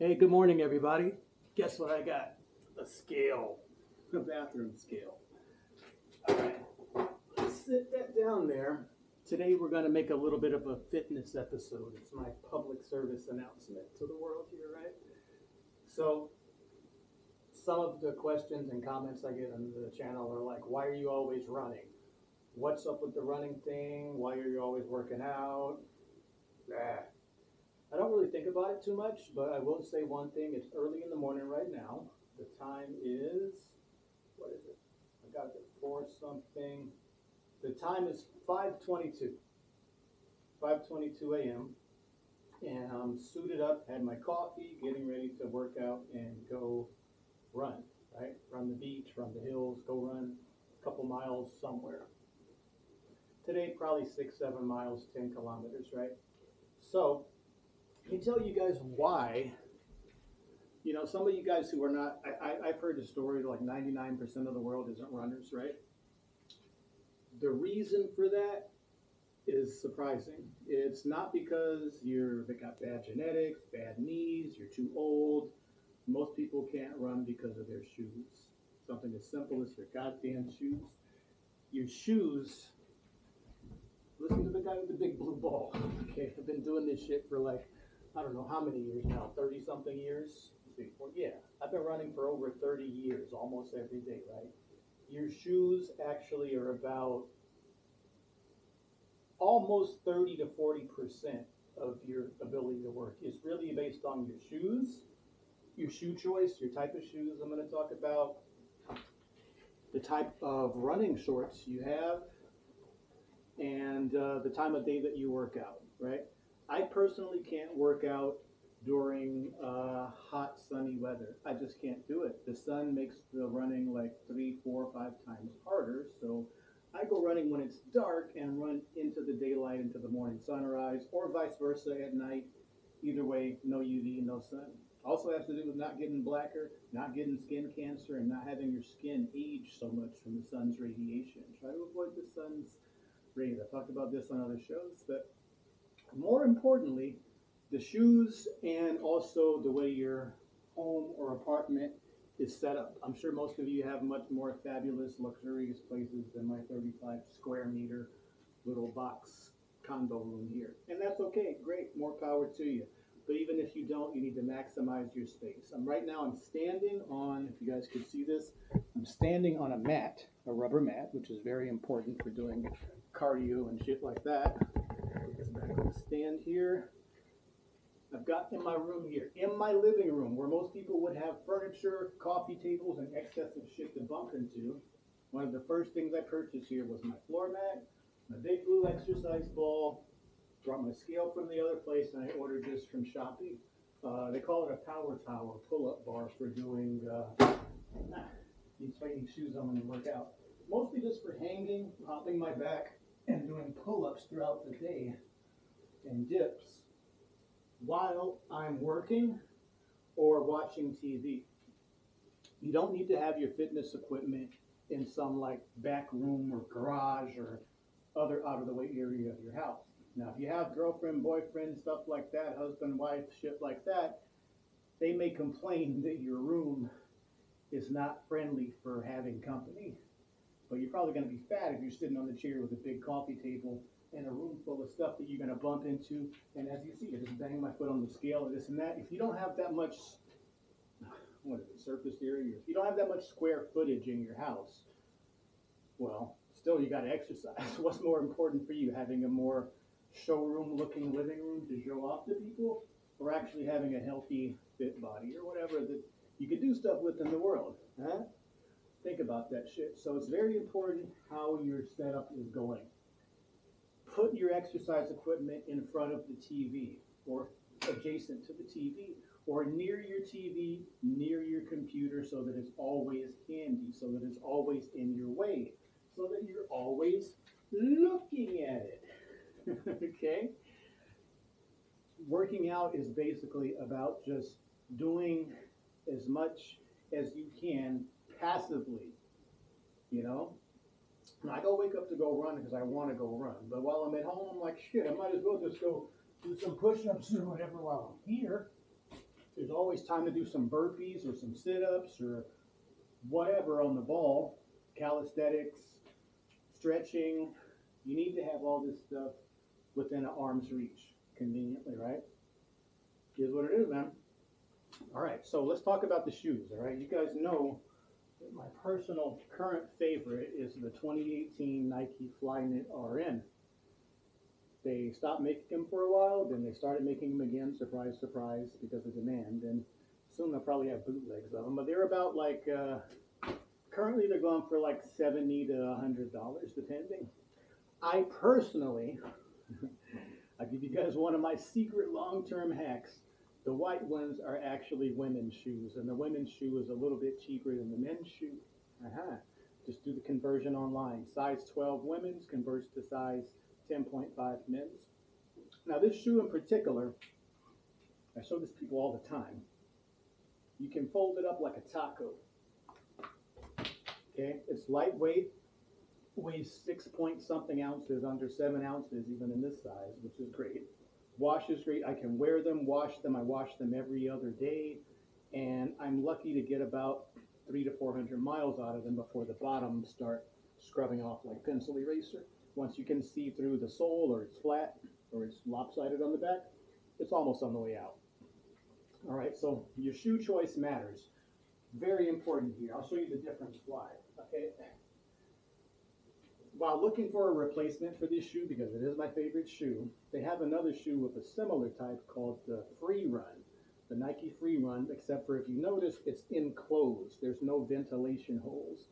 Hey, good morning, everybody. Guess what I got? A scale, a bathroom scale. All right, let's sit that down there. Today, we're going to make a little bit of a fitness episode. It's my public service announcement to the world here, right? So, some of the questions and comments I get on the channel are like, why are you always running? What's up with the running thing? Why are you always working out? Nah. I don't really think about it too much, but I will say one thing. It's early in the morning right now. The time is, what is it? I got it at 4 something. The time is 5:22. 5:22 a.m. And I'm suited up, had my coffee, getting ready to work out and go run, right? Run the beach, run the hills, go run a couple miles somewhere. Today, probably 6, 7 miles, 10 kilometers, right? So, let me tell you guys why. Some of you guys who are not, I've heard the story like 99% of the world isn't runners, right? The reason for that is surprising. It's not because they got bad genetics, bad knees, you're too old. Most people can't run because of their shoes. Something as simple as your goddamn shoes. Your shoes, listen to the guy with the big blue ball. Okay, I've been doing this shit for like, I don't know how many years now, 30 something years. Well, yeah, I've been running for over 30 years, almost every day, right? Your shoes actually are about almost 30 to 40% of your ability to work. It's really based on your shoes, your shoe choice, your type of shoes I'm going to talk about, the type of running shorts you have, and the time of day that you work out, right? I personally can't work out during hot, sunny weather. I just can't do it. The sun makes the running like 3, 4, 5 times harder. So I go running when it's dark and run into the daylight, into the morning sunrise, or vice versa at night. Either way, no UV, no sun. Also has to do with not getting blacker, not getting skin cancer, and not having your skin age so much from the sun's radiation. Try to avoid the sun's rays. I've talked about this on other shows, but more importantly, the shoes and also the way your home or apartment is set up. I'm sure most of you have much more fabulous, luxurious places than my 35 square meter little box condo room here. And that's okay, great, more power to you. But even if you don't, you need to maximize your space. Right now I'm standing on, if you guys could see this, I'm standing on a mat, a rubber mat, which is very important for doing cardio and shit like that. Put this back on the stand here. I've got in my room here, in my living room, where most people would have furniture, coffee tables, and excessive shit to bump into. One of the first things I purchased here was my floor mat, my big blue exercise ball, brought my scale from the other place, and I ordered this from Shopee. They call it a power tower pull-up bar for doing these fighting shoes I'm going to work out. Mostly just for hanging, popping my back, and doing pull-ups throughout the day and dips while I'm working or watching TV. You don't need to have your fitness equipment in some like back room or garage or other out of the way area of your house. Now, if you have girlfriend, boyfriend, stuff like that, husband, wife, shit like that, they may complain that your room is not friendly for having company. But you're probably going to be fat if you're sitting on the chair with a big coffee table and a room full of stuff that you're going to bump into. And as you see, I just bang my foot on the scale and this and that. If you don't have that much, surface area? If you don't have that much square footage in your house, well, still you got to exercise. What's more important for you, having a more showroom-looking living room to show off to people, or actually having a healthy, fit body, or whatever that you can do stuff with in the world? Huh? Think about that shit. So it's very important how your setup is going. Put your exercise equipment in front of the TV or adjacent to the TV or near your TV, near your computer, so that it's always handy, so that it's always in your way, so that you're always looking at it. Okay? Working out is basically about just doing as much as you can passively, And I go wake up to go run because I want to go run. But while I'm at home, I'm like, shit, I might as well just go do some push-ups or whatever while I'm here. There's always time to do some burpees or some sit-ups or whatever on the ball, calisthenics, stretching. You need to have all this stuff within an arm's reach, conveniently, right? Here's what it is, man. All right, so let's talk about the shoes, all right? You guys know that my personal current favorite is the 2018 Nike Flyknit RN. They stopped making them for a while, then they started making them again, surprise, surprise, because of demand, and soon they'll probably have bootlegs of them, but they're about like, currently they're going for like $70 to $100, depending. I personally, I'll give you guys one of my secret long-term hacks. The white ones are actually women's shoes, and the women's shoe is a little bit cheaper than the men's shoe. Just do the conversion online. Size 12 women's converts to size 10.5 men's. Now this shoe in particular, I show this to people all the time. You can fold it up like a taco. Okay, it's lightweight, weighs 6 point something ounces, under 7 ounces even in this size, which is great. Wash is great. I can wear them, wash them. I wash them every other day, and I'm lucky to get about 300 to 400 miles out of them before the bottoms start scrubbing off like pencil eraser. Once you can see through the sole, or it's flat, or it's lopsided on the back, it's almost on the way out. All right, so your shoe choice matters. Very important here. I'll show you the difference why. Okay. While looking for a replacement for this shoe, because it is my favorite shoe, they have another shoe with a similar type called the Free Run, the Nike Free Run, except for if you notice, it's enclosed. There's no ventilation holes.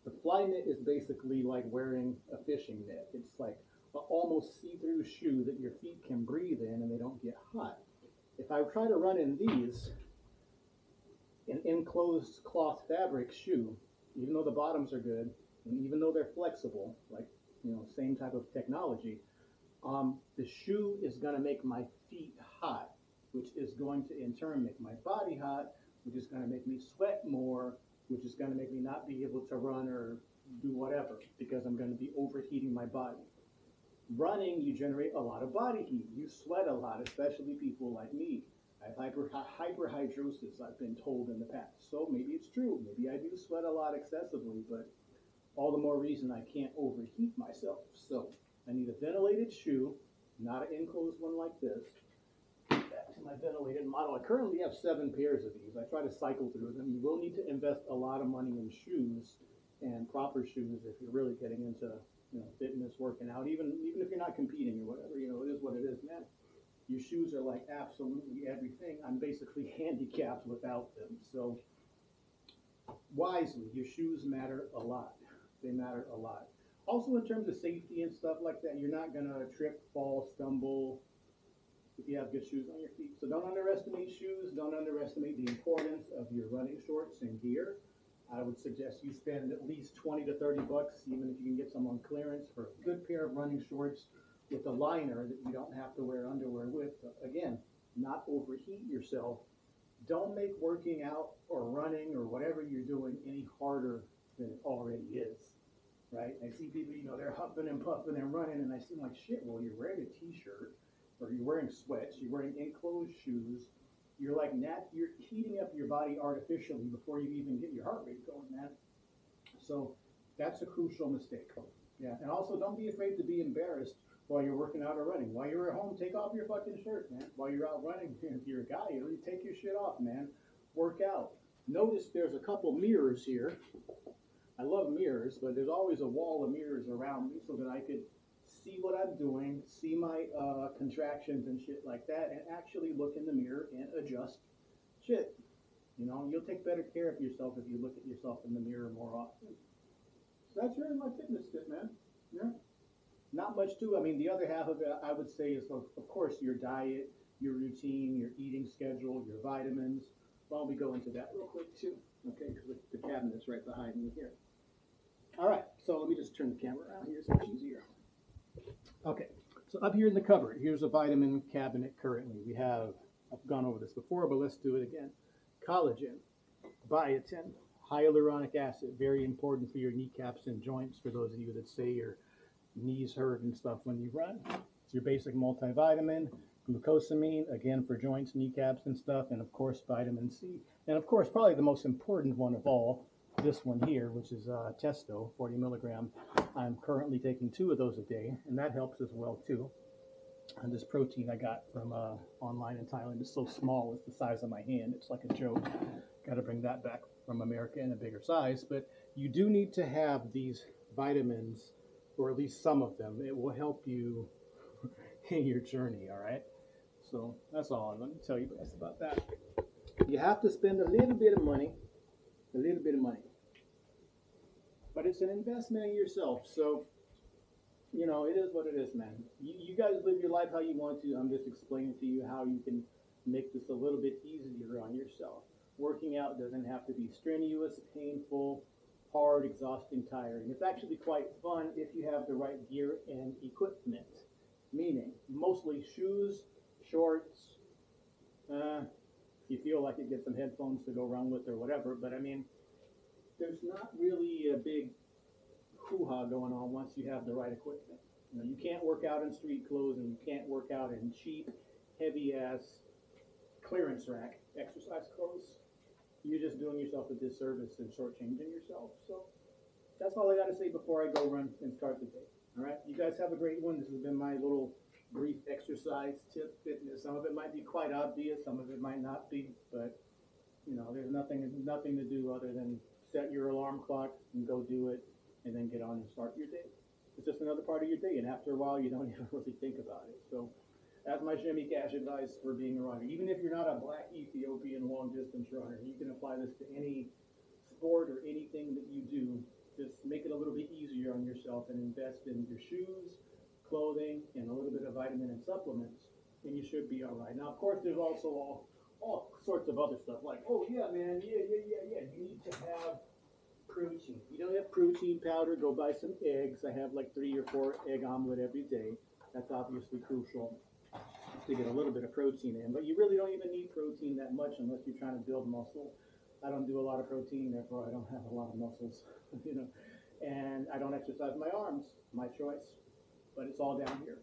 The Flyknit is basically like wearing a fishing net. It's like an almost see-through shoe that your feet can breathe in and they don't get hot. If I try to run in these, an enclosed cloth fabric shoe, even though the bottoms are good, and even though they're flexible, like, same type of technology, the shoe is going to make my feet hot, which is going to in turn make my body hot, which is going to make me sweat more, which is going to make me not be able to run or do whatever, because I'm going to be overheating my body. Running, you generate a lot of body heat. You sweat a lot, especially people like me. I have hyperhidrosis, I've been told in the past. So maybe it's true. Maybe I do sweat a lot excessively, but all the more reason I can't overheat myself. So I need a ventilated shoe, not an enclosed one like this. Back to my ventilated model. I currently have 7 pairs of these. I try to cycle through them. You will need to invest a lot of money in shoes, and proper shoes if you're really getting into fitness, working out, even if you're not competing or whatever. It is what it is, man. Your shoes are like absolutely everything. I'm basically handicapped without them. So wisely, your shoes matter a lot. They matter a lot. Also, in terms of safety and stuff like that, you're not going to trip, fall, stumble if you have good shoes on your feet. So don't underestimate shoes. Don't underestimate the importance of your running shorts and gear. I would suggest you spend at least 20 to 30 bucks, even if you can get some on clearance, for a good pair of running shorts with a liner that you don't have to wear underwear with. Again, not overheat yourself. Don't make working out or running or whatever you're doing any harder than it already is, right? I see people, they're huffing and puffing and running, and I seem like, shit, well, you're wearing a t-shirt, or you're wearing sweats, you're wearing enclosed shoes, you're heating up your body artificially before you even get your heart rate going, man. So that's a crucial mistake. Yeah, and also don't be afraid to be embarrassed while you're working out or running. While you're at home, take off your fucking shirt, man. While you're out running, if you're a guy, you take your shit off, man. Work out. Notice there's a couple mirrors here. I love mirrors, but there's always a wall of mirrors around me so that I could see what I'm doing, see my contractions and shit like that, and actually look in the mirror and adjust shit. You'll take better care of yourself if you look at yourself in the mirror more often. So that's really my fitness tip, man. Yeah. Not much to. I mean, the other half of it, I would say, is, of course, your diet, your routine, your eating schedule, your vitamins. Why don't we go into that real quick, too? Okay, because the cabinet's right behind me here. All right, so let me just turn the camera around here so it's easier. Okay, so up here in the cupboard, here's a vitamin cabinet currently. We have, I've gone over this before, but let's do it again. Collagen, biotin, hyaluronic acid, very important for your kneecaps and joints, for those of you that say your knees hurt and stuff when you run. It's your basic multivitamin, glucosamine, again for joints, kneecaps, and stuff, and of course vitamin C. And of course, probably the most important one of all, this one here, which is Testo, 40 milligram. I'm currently taking 2 of those a day, and that helps as well too. And this protein I got from online in Thailand is so small, it's the size of my hand. It's like a joke. Got to bring that back from America in a bigger size. But you do need to have these vitamins, or at least some of them. It will help you in your journey, all right? So that's all. Let me tell you guys about that. You have to spend a little bit of money, but it's an investment in yourself. So, you know, it is what it is, man. You guys live your life how you want to. I'm just explaining to you how you can make this a little bit easier on yourself. Working out doesn't have to be strenuous, painful, hard, exhausting, tiring. It's actually quite fun if you have the right gear and equipment. Meaning, mostly shoes, shorts, if you feel like it, get some headphones to go around with or whatever. But I mean, there's not really a big hoo-ha going on once you have the right equipment. You know, you can't work out in street clothes, and you can't work out in cheap, heavy-ass clearance rack exercise clothes. You're just doing yourself a disservice and shortchanging yourself. So that's all I got to say before I go run and start the day. All right, you guys have a great one. This has been my little brief exercise tip fitness. Some of it might be quite obvious, some of it might not be, but you know, there's nothing to do other than set your alarm clock and go do it, and then get on and start your day. It's just another part of your day, and after a while, you don't even really think about it. So that's my Shimmy Cash advice for being a runner. Even if you're not a black Ethiopian long-distance runner, you can apply this to any sport or anything that you do. Just make it a little bit easier on yourself and invest in your shoes, clothing, and a little bit of vitamin and supplements, and you should be all right. Now, of course, there's also all sorts of other stuff like, oh yeah, man, yeah, you need to have protein. If you don't have protein powder, go buy some eggs. I have like 3 or 4 egg omelet every day. That's obviously crucial to get a little bit of protein in, but you really don't even need protein that much unless you're trying to build muscle. I don't do a lot of protein, therefore I don't have a lot of muscles, you know, and I don't exercise my arms, my choice, but it's all down here.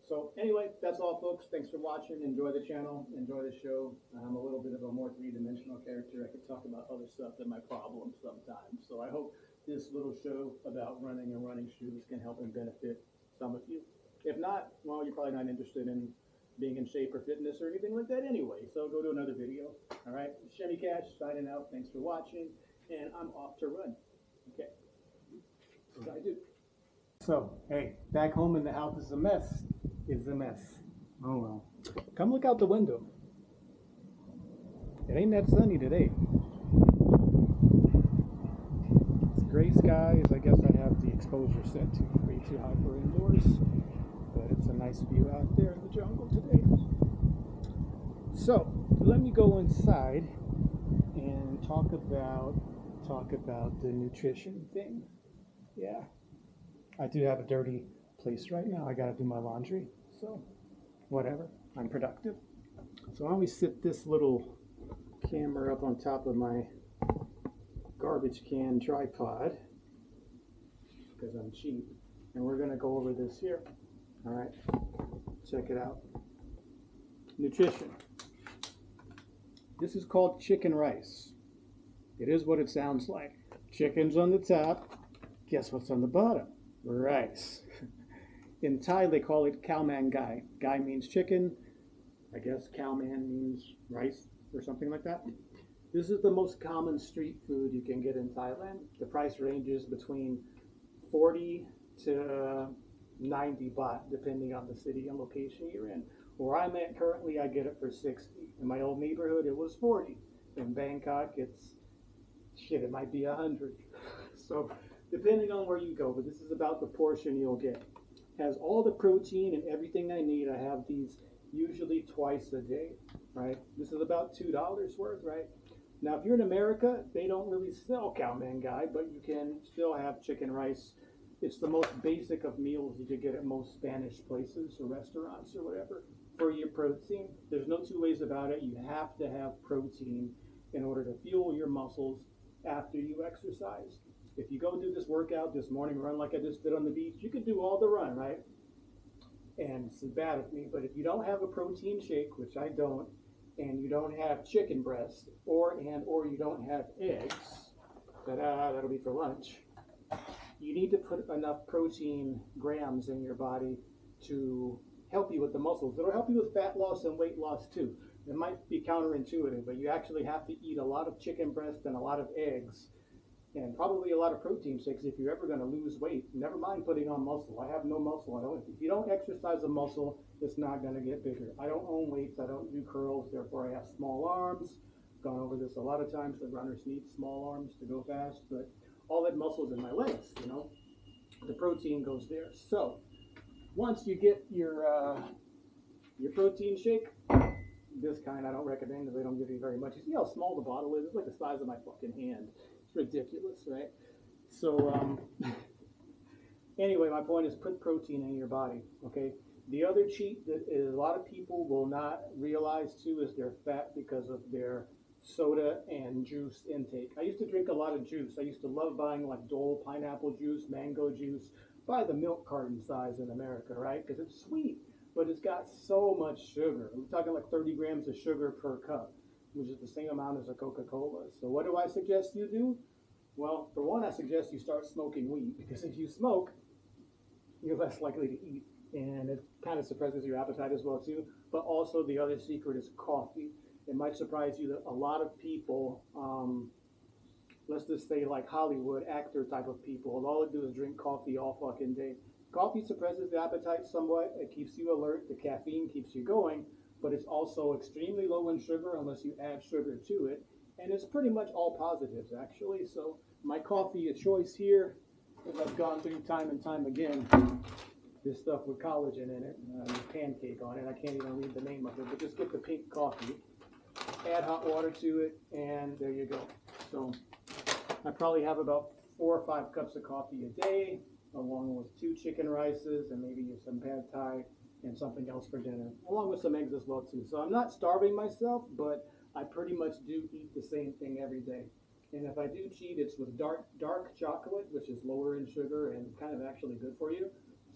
So anyway, that's all, folks. Thanks for watching. Enjoy the channel. Enjoy the show. I'm a little bit of a more three-dimensional character. I could talk about other stuff than my problems sometimes. So I hope this little show about running and running shoes can help and benefit some of you. If not, well, you're probably not interested in being in shape or fitness or anything like that anyway. So go to another video. All right. Shimmy Cash signing out. Thanks for watching. And I'm off to run. Okay. That's what I do. So, hey, back home in the house is a mess. It's a mess. Oh well. Come look out the window. It ain't that sunny today. It's gray skies. I guess I have the exposure set to way too high for indoors. But it's a nice view out there in the jungle today. So, let me go inside and talk about the nutrition thing. Yeah. I do have a dirty place right now. I gotta do my laundry. So, whatever. I'm productive. So I always sit this little camera up on top of my garbage can tripod because I'm cheap. And we're gonna go over this here. All right. Check it out. Nutrition. This is called chicken rice. It is what it sounds like. Chicken's on the top. Guess what's on the bottom? Rice. In Thai, they call it khao man gai. Gai means chicken. I guess khao man means rice or something like that. This is the most common street food you can get in Thailand. The price ranges between 40 to 90 baht, depending on the city and location you're in. Where I'm at currently, I get it for 60. In my old neighborhood, it was 40. In Bangkok, it might be 100. So, depending on where you go, but this is about the portion you'll get. Has all the protein and everything I need. I have these usually twice a day, right? This is about $2 worth, right? Now, if you're in America, they don't really sell khao man gai, but you can still have chicken rice. It's the most basic of meals you could get at most Spanish places or restaurants or whatever for your protein. There's no two ways about it. You have to have protein in order to fuel your muscles after you exercise. If you go do this workout, this morning run like I just did on the beach, you could do all the run, right? and this is bad of me, but if you don't have a protein shake, which I don't, and you don't have chicken breast, or you don't have eggs, that'll be for lunch. You need to put enough protein grams in your body to help you with the muscles. It'll help you with fat loss and weight loss too. It might be counterintuitive, but you actually have to eat a lot of chicken breast and a lot of eggs and probably a lot of protein shakes if you're ever going to lose weight. Never mind putting on muscle. I have no muscle. If you don't exercise a muscle, it's not going to get bigger. I don't own weights. I don't do curls. Therefore, I have small arms. Gone over this a lot of times. The runners need small arms to go fast, but all that muscle's in my legs, the protein goes there. So once you get your protein shake, this kind I don't recommend because they don't give you very much. You see how small the bottle is? It's like the size of my fucking hand. It's ridiculous, right? So anyway, my point is put protein in your body, okay? The other cheat that a lot of people will not realize too is they're fat because of their soda and juice intake. I used to drink a lot of juice. I used to love buying like Dole pineapple juice, mango juice, buy the milk carton size in America, right? Because it's sweet, but it's got so much sugar. I'm talking like 30 grams of sugar per cup, which is the same amount as a Coca-Cola. So what do I suggest you do? Well, for one, I suggest you start smoking weed, because if you smoke, you're less likely to eat, and it kind of suppresses your appetite as well too. But also the other secret is coffee. It might surprise you that a lot of people, let's just say like Hollywood actor type of people, all they do is drink coffee all fucking day. Coffee suppresses the appetite somewhat. It keeps you alert. The caffeine keeps you going, but it's also extremely low in sugar unless you add sugar to it. And it's pretty much all positives actually. So my coffee of choice here, as I've gone through time and time again, this stuff with collagen in it, pancake on it. I can't even read the name of it, but just get the pink coffee. Add hot water to it, and there you go. So I probably have about 4 or 5 cups of coffee a day, along with 2 chicken rices and maybe some pad thai and something else for dinner, along with some eggs as well too. So I'm not starving myself, but I pretty much do eat the same thing every day. And if I do cheat, it's with dark chocolate, which is lower in sugar and kind of actually good for you.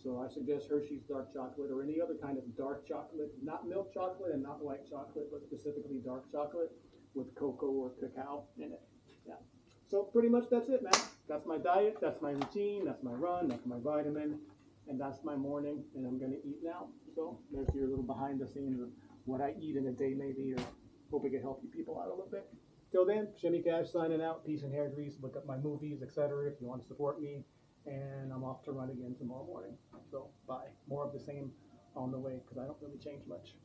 So I suggest Hershey's dark chocolate or any other kind of dark chocolate, not milk chocolate and not white chocolate, but specifically dark chocolate with cocoa or cacao in it. Yeah. So pretty much that's it, man. That's my diet, that's my routine, that's my run, that's my vitamin, and that's my morning, and I'm going to eat now. So there's your little behind the scenes of what I eat in a day maybe, or hope it can help you people out a little bit. Till then, Shimmy Cash signing out. Peace and hair grease. Look up my movies, etc. if you want to support me. And I'm off to run again tomorrow morning. So bye. More of the same on the way because I don't really change much.